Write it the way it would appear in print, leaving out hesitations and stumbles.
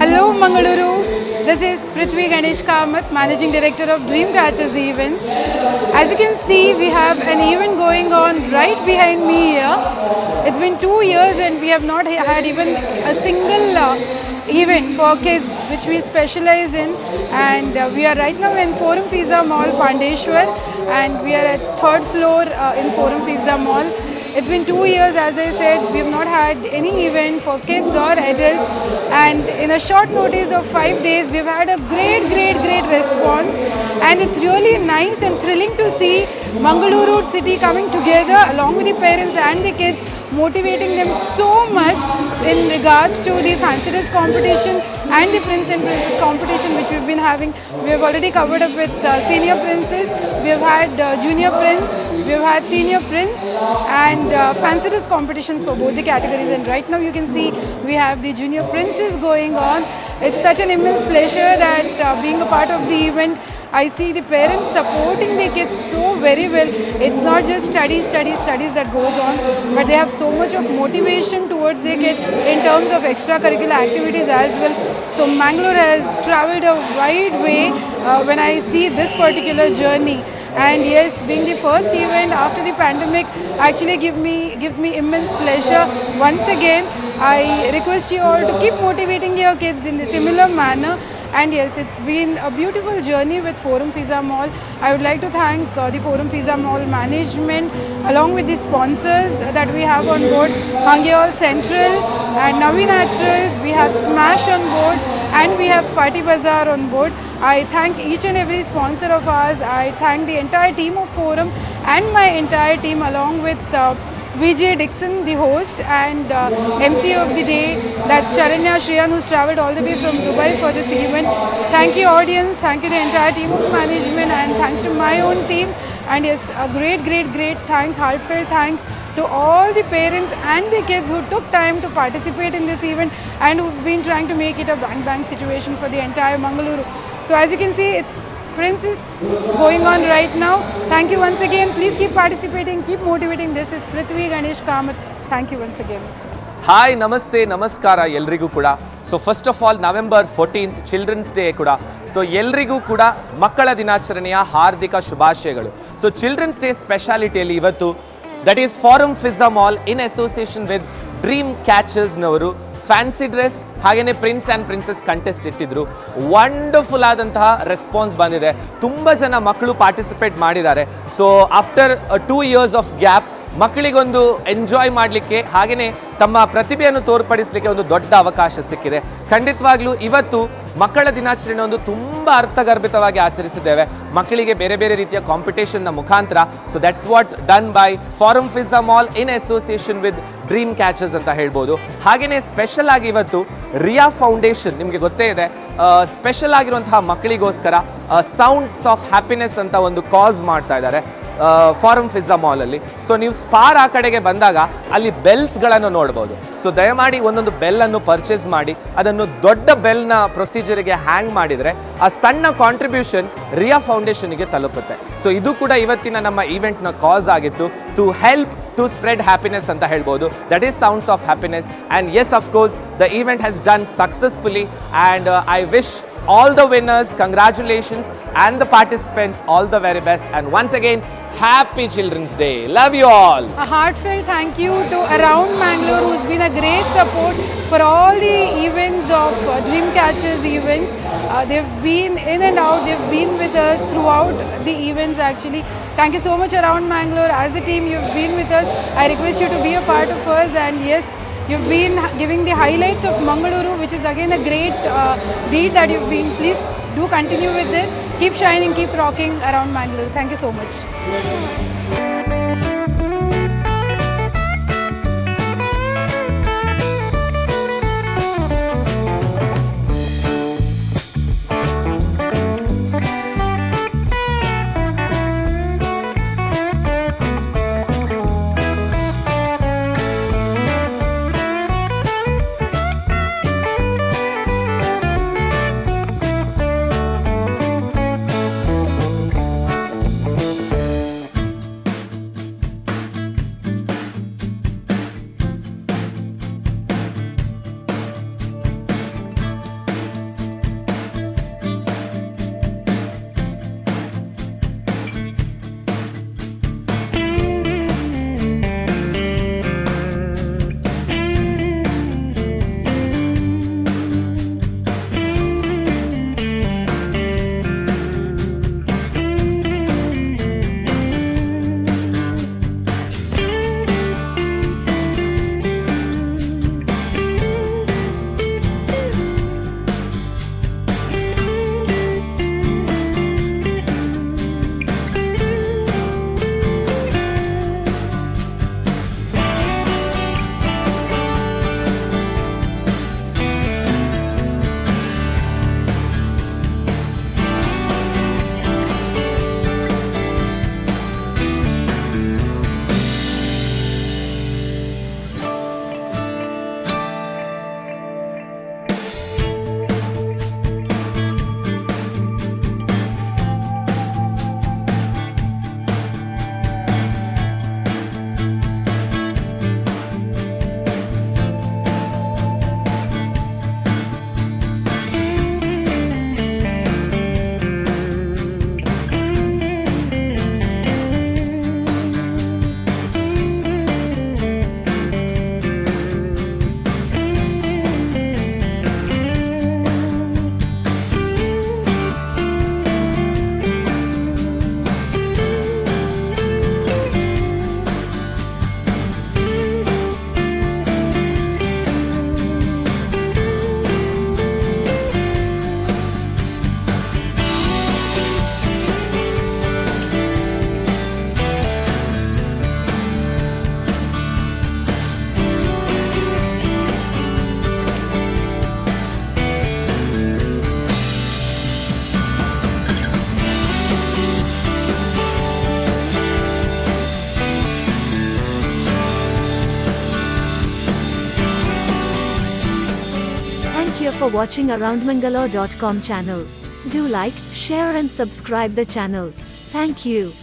Hello Mangaluru, this is Prithvi Ganesh Kamath, Managing Director of Dreamcatchers Events. As you can see, we have an event going on right behind me here. It's been 2 years and we have not had even a single event for kids which we specialize in, and we are right now in Forum Pizza Mall Pandeshwar, and we are at 3rd floor in Forum Pizza Mall. It's been 2 years, as I said, we have not had any event for kids or adults, and in a short notice of 5 days, we've had a great response, and it's really nice and thrilling to see Mangaluru city coming together along with the parents and the kids, motivating them so much in regards to the fancy dress competition and the prince and princess competition which we've been having. We have already covered up with senior princes, we have had junior prince, we have had senior prince, and fancy dress competitions for both the categories, and right now you can see we have the junior princes going on. It's such an immense pleasure that being a part of the event, I see the parents supporting the kids so very well. It's not just studies that goes on, but they have so much of motivation towards their kids in terms of extracurricular activities as well. So Mangalore has travelled a wide way when I see this particular journey. And yes, being the first event after the pandemic actually gives me immense pleasure. Once again, I request you all to keep motivating your kids in a similar manner. And yes, it's been a beautiful journey with Forum Pizza Mall. I would like to thank the Forum Pizza Mall management along with the sponsors that we have on board, Hangyal Central and Navi Naturals. We have Smash on board and we have Party Bazaar on board. I thank each and every sponsor of ours. I thank the entire team of Forum and my entire team along with Vijay Dixon, the host, and MC of the day, that's Sharanya Shriyan, who's travelled all the way from Dubai for this event. Thank you audience, thank you the entire team of management, and thanks to my own team. And yes, a great thanks, heartfelt thanks to all the parents and the kids who took time to participate in this event and who've been trying to make it a bang situation for the entire Mangaluru. So as you can see, it's Princess going on right now. Thank you once again. Please keep participating, keep motivating. This is Prithvi Ganesh Kamath. Thank you once again. Hi ನಮಸ್ತೆ ನಮಸ್ಕಾರ ಎಲ್ರಿಗೂ ಕೂಡ. So first of all November 14th children's day ಕೂಡ. So ಎಲ್ರಿಗೂ ಕೂಡ ಮಕ್ಕಳ ದಿನಾಚರಣೆಯ ಹಾರ್ದಿಕ ಶುಭಾಶಯಗಳು. ಸೊ ಚಿಲ್ಡ್ರನ್ಸ್ ಡೇ ಸ್ಪೆಷಾಲಿಟಿಯಲ್ಲಿ ಇವತ್ತು that is Forum pizza mall in association with dream ಕ್ಯಾಚರ್ಸ್ನವರು ಫ್ಯಾನ್ಸಿ ಡ್ರೆಸ್ ಹಾಗೆಯೇ ಪ್ರಿನ್ಸ್ ಆ್ಯಂಡ್ ಪ್ರಿನ್ಸಸ್ ಕಂಟೆಸ್ಟ್ ಇಟ್ಟಿದ್ರು. ವಂಡರ್ಫುಲ್ ಆದಂತಹ ರೆಸ್ಪಾನ್ಸ್ ಬಂದಿದೆ. ತುಂಬ ಜನ ಮಕ್ಕಳು ಪಾರ್ಟಿಸಿಪೇಟ್ ಮಾಡಿದ್ದಾರೆ. So after 2 years of gap ಮಕ್ಕಳಿಗೊಂದು ಎಂಜಾಯ್ ಮಾಡಲಿಕ್ಕೆ ಹಾಗೆಯೇ ತಮ್ಮ ಪ್ರತಿಭೆಯನ್ನು ತೋರ್ಪಡಿಸಲಿಕ್ಕೆ ಒಂದು ದೊಡ್ಡ ಅವಕಾಶ ಸಿಕ್ಕಿದೆ. ಖಂಡಿತವಾಗ್ಲೂ ಇವತ್ತು ಮಕ್ಕಳ ದಿನಾಚರಣೆ ಒಂದು ತುಂಬ ಅರ್ಥಗರ್ಭಿತವಾಗಿ ಆಚರಿಸಿದ್ದೇವೆ. ಮಕ್ಕಳಿಗೆ ಬೇರೆ ಬೇರೆ ರೀತಿಯ ಕಾಂಪಿಟೇಷನ್ನ ಮುಖಾಂತರ. So that's what done by Forum pizza mall in association with Dream Catchers ಅಂತ ಹೇಳ್ಬೋದು. ಹಾಗೆಯೇ ಸ್ಪೆಷಲ್ ಆಗಿ ಇವತ್ತು ರಿಯಾ ಫೌಂಡೇಶನ್, ನಿಮಗೆ ಗೊತ್ತೇ ಇದೆ, ಸ್ಪೆಷಲ್ ಆಗಿರುವಂತಹ ಮಕ್ಕಳಿಗೋಸ್ಕರ ಸೌಂಡ್ಸ್ ಆಫ್ ಹ್ಯಾಪಿನೆಸ್ ಅಂತ ಒಂದು ಕಾಸ್ ಮಾಡ್ತಾ ಇದ್ದಾರೆ ಫಾರಮ್ ಪಿಜ್ಜಾ ಮಾಲಲ್ಲಿ. ಸೊ ನೀವು ಸ್ಪಾರ್ ಆ ಕಡೆಗೆ ಬಂದಾಗ ಅಲ್ಲಿ ಬೆಲ್ಸ್ಗಳನ್ನು ನೋಡ್ಬೋದು. ಸೊ ದಯಮಾಡಿ ಒಂದೊಂದು ಬೆಲ್ಲನ್ನು ಪರ್ಚೇಸ್ ಮಾಡಿ ಅದನ್ನು ದೊಡ್ಡ ಬೆಲ್ನ ಪ್ರೊಸೀಜರ್ಗೆ ಹ್ಯಾಂಗ್ ಮಾಡಿದರೆ ಆ ಸಣ್ಣ ಕಾಂಟ್ರಿಬ್ಯೂಷನ್ ರಿಯಾ ಫೌಂಡೇಶನ್ಗೆ ತಲುಪುತ್ತೆ. ಸೊ ಇದು ಕೂಡ ಇವತ್ತಿನ ನಮ್ಮ ಈವೆಂಟ್ನ ಕಾಸ್ ಆಗಿತ್ತು, to help to spread happiness ಅಂತ ಹೇಳ್ಬೋದು. That is sounds of happiness. And yes, of course the event has done successfully, and I wish all the winners congratulations and the participants all the very best, and once again happy Children's Day. Love you all. A heartfelt thank you to Around Mangalore, who's been a great support for all the events of Dreamcatchers events. They've been in and out, they've been with us throughout the events actually. Thank you so much Around Mangalore. As a team, you've been with us. I request you to be a part of us, and yes, you've been giving the highlights of Mangaluru, which is again a great deed that you've been. Please do continue with this. Keep shining, keep rocking Around Mangaluru. Thank you so much. for watching AroundMangalore.com channel. Do like, share and subscribe the channel. Thank you.